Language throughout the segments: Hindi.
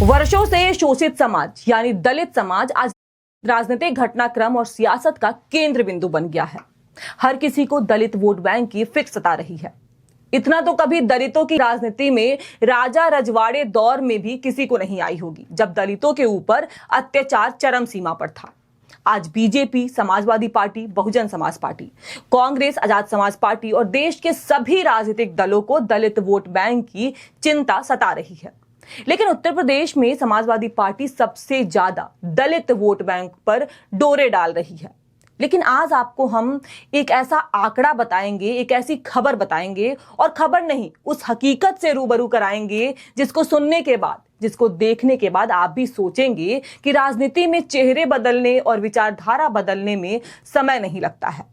वर्षों से शोषित समाज यानी दलित समाज आज राजनीतिक घटनाक्रम और सियासत का केंद्र बिंदु बन गया है। हर किसी को दलित वोट बैंक की फिक्र सता रही है। इतना तो कभी दलितों की राजनीति में राजा रजवाड़े दौर में भी किसी को नहीं आई होगी, जब दलितों के ऊपर अत्याचार चरम सीमा पर था। आज BJP, Samajwadi party, Bahujan Samaj party, Congress, Azad Samaj party और देश के सभी राजनीतिक दलों को दलित वोट बैंक की चिंता सता रही है। लेकिन उत्तर प्रदेश में समाजवादी पार्टी सबसे ज्यादा दलित वोट बैंक पर डोरे डाल रही है। लेकिन आज आपको हम एक ऐसा आंकड़ा बताएंगे, एक ऐसी खबर बताएंगे, और खबर नहीं, उस हकीकत से रूबरू कराएंगे जिसको सुनने के बाद, जिसको देखने के बाद आप भी सोचेंगे कि राजनीति में चेहरे बदलने और विचारधारा बदलने में समय नहीं लगता है।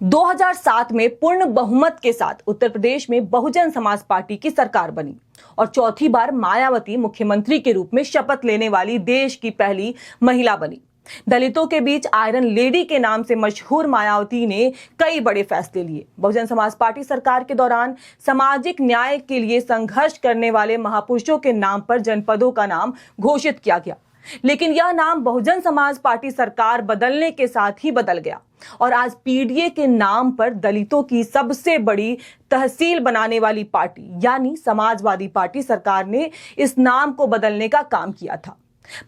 2007 में पूर्ण बहुमत के साथ उत्तर प्रदेश में बहुजन समाज पार्टी की सरकार बनी और चौथी बार मायावती मुख्यमंत्री के रूप में शपथ लेने वाली देश की पहली महिला बनी। दलितों के बीच आयरन लेडी के नाम से मशहूर मायावती ने कई बड़े फैसले लिए। बहुजन समाज पार्टी सरकार के दौरान सामाजिक न्याय के लिए संघर्ष करने वाले महापुरुषों के नाम पर जनपदों का नाम घोषित किया गया, लेकिन यह नाम बहुजन समाज पार्टी सरकार बदलने के साथ ही बदल गया और आज पीडीए के नाम पर दलितों की सबसे बड़ी तहसील बनाने वाली पार्टी यानी समाजवादी पार्टी सरकार ने इस नाम को बदलने का काम किया था।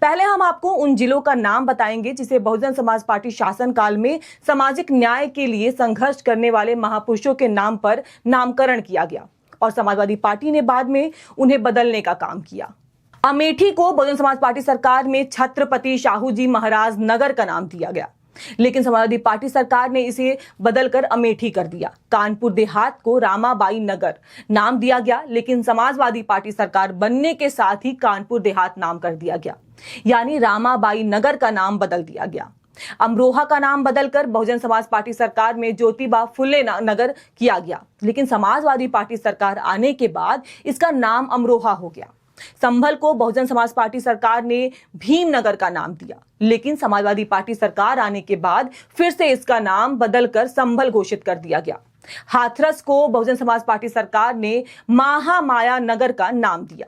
पहले हम आपको उन जिलों का नाम बताएंगे जिसे बहुजन समाज पार्टी शासनकाल में सामाजिक न्याय के लिए संघर्ष करने वाले महापुरुषों के नाम पर नामकरण किया गया और समाजवादी पार्टी ने बाद में उन्हें बदलने का काम किया। अमेठी को बहुजन समाज पार्टी सरकार में छत्रपति शाहू जी महाराज नगर का नाम दिया गया, लेकिन समाजवादी पार्टी सरकार ने इसे बदलकर अमेठी कर दिया। कानपुर देहात को रामाबाई नगर नाम दिया गया, लेकिन समाजवादी पार्टी सरकार बनने के साथ ही कानपुर देहात नाम कर दिया गया, यानी रामाबाई नगर का नाम बदल दिया गया। अमरोहा का नाम बदलकर बहुजन समाज पार्टी सरकार में ज्योतिबा फुले नगर किया गया, लेकिन समाजवादी पार्टी सरकार आने के बाद इसका नाम अमरोहा हो गया। संभल को बहुजन समाज पार्टी सरकार ने भीमनगर का नाम दिया, लेकिन समाजवादी पार्टी सरकार आने के बाद फिर से इसका नाम बदलकर संभल घोषित कर दिया गया। हाथरस को बहुजन समाज पार्टी सरकार ने महामाया नगर का नाम दिया,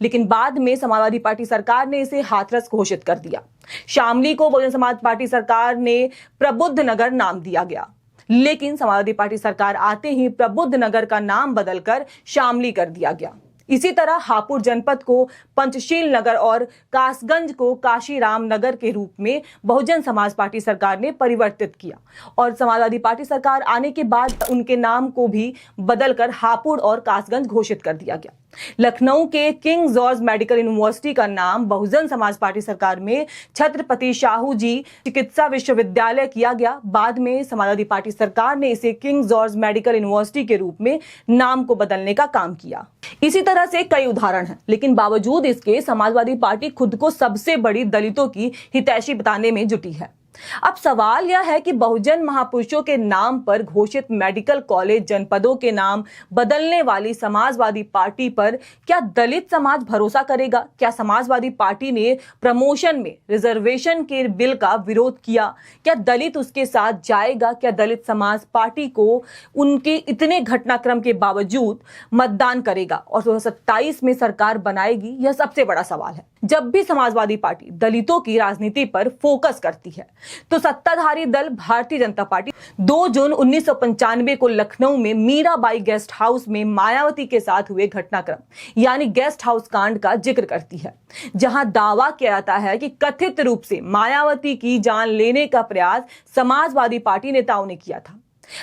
लेकिन बाद में समाजवादी पार्टी सरकार ने इसे हाथरस घोषित कर दिया। शामली को बहुजन समाज पार्टी सरकार ने प्रबुद्ध नगर नाम दिया गया, लेकिन समाजवादी पार्टी सरकार आते ही प्रबुद्ध नगर का नाम बदलकर शामली कर दिया गया। इसी तरह हापुड़ जनपद को पंचशील नगर और कासगंज को काशीराम नगर के रूप में बहुजन समाज पार्टी सरकार ने परिवर्तित किया और समाजवादी पार्टी सरकार आने के बाद उनके नाम को भी बदलकर हापुड़ और कासगंज घोषित कर दिया गया। लखनऊ के किंग जॉर्ज मेडिकल यूनिवर्सिटी का नाम बहुजन समाज पार्टी सरकार में छत्रपति शाहू जी चिकित्सा विश्वविद्यालय किया गया। बाद में समाजवादी पार्टी सरकार ने इसे किंग जॉर्ज मेडिकल यूनिवर्सिटी के रूप में नाम को बदलने का काम किया। इसी तरह से कई उदाहरण हैं, लेकिन बावजूद इसके समाजवादी पार्टी खुद को सबसे बड़ी दलितों की हितैषी बताने में जुटी है। अब सवाल यह है कि बहुजन महापुरुषों के नाम पर घोषित मेडिकल कॉलेज जनपदों के नाम बदलने वाली समाजवादी पार्टी पर क्या दलित समाज भरोसा करेगा? क्या समाजवादी पार्टी ने प्रमोशन में रिजर्वेशन के बिल का विरोध किया? क्या दलित उसके साथ जाएगा? क्या दलित समाज पार्टी को उनके इतने घटनाक्रम के बावजूद मतदान करेगा और 2027 में सरकार बनाएगी? यह सबसे बड़ा सवाल है। जब भी समाजवादी पार्टी दलितों की राजनीति पर फोकस करती है तो सत्ताधारी दल भारतीय जनता पार्टी 2 जून 1995 को लखनऊ में मीराबाई गेस्ट हाउस में मायावती के साथ हुए घटनाक्रम यानी गेस्ट हाउस कांड का जिक्र करती है, जहां दावा किया जाता है कि कथित रूप से मायावती की जान लेने का प्रयास समाजवादी पार्टी नेताओं ने किया था।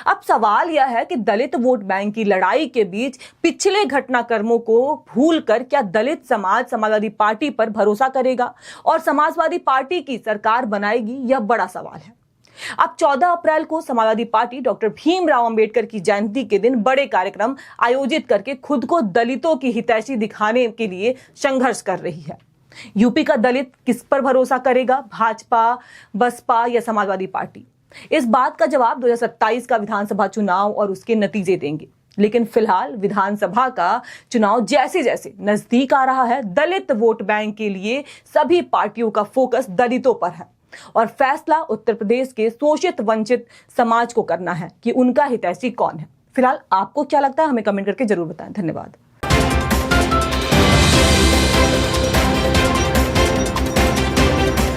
अब सवाल यह है कि दलित वोट बैंक की लड़ाई के बीच पिछले घटनाक्रमों को भूलकर क्या दलित समाज समाजवादी पार्टी पर भरोसा करेगा और समाजवादी पार्टी की सरकार बनाएगी? यह बड़ा सवाल है। अब 14 अप्रैल को समाजवादी पार्टी डॉक्टर भीमराव अंबेडकर की जयंती के दिन बड़े कार्यक्रम आयोजित करके खुद को दलितों की हितैषी दिखाने के लिए संघर्ष कर रही है। यूपी का दलित किस पर भरोसा करेगा? भाजपा, बसपा या समाजवादी पार्टी? इस बात का जवाब 2027 का विधानसभा चुनाव और उसके नतीजे देंगे। लेकिन फिलहाल विधानसभा का चुनाव जैसे जैसे नजदीक आ रहा है, दलित वोट बैंक के लिए सभी पार्टियों का फोकस दलितों पर है और फैसला उत्तर प्रदेश के शोषित वंचित समाज को करना है कि उनका हितैषी कौन है। फिलहाल आपको क्या लगता है, हमें कमेंट करके जरूर बताएं। धन्यवाद।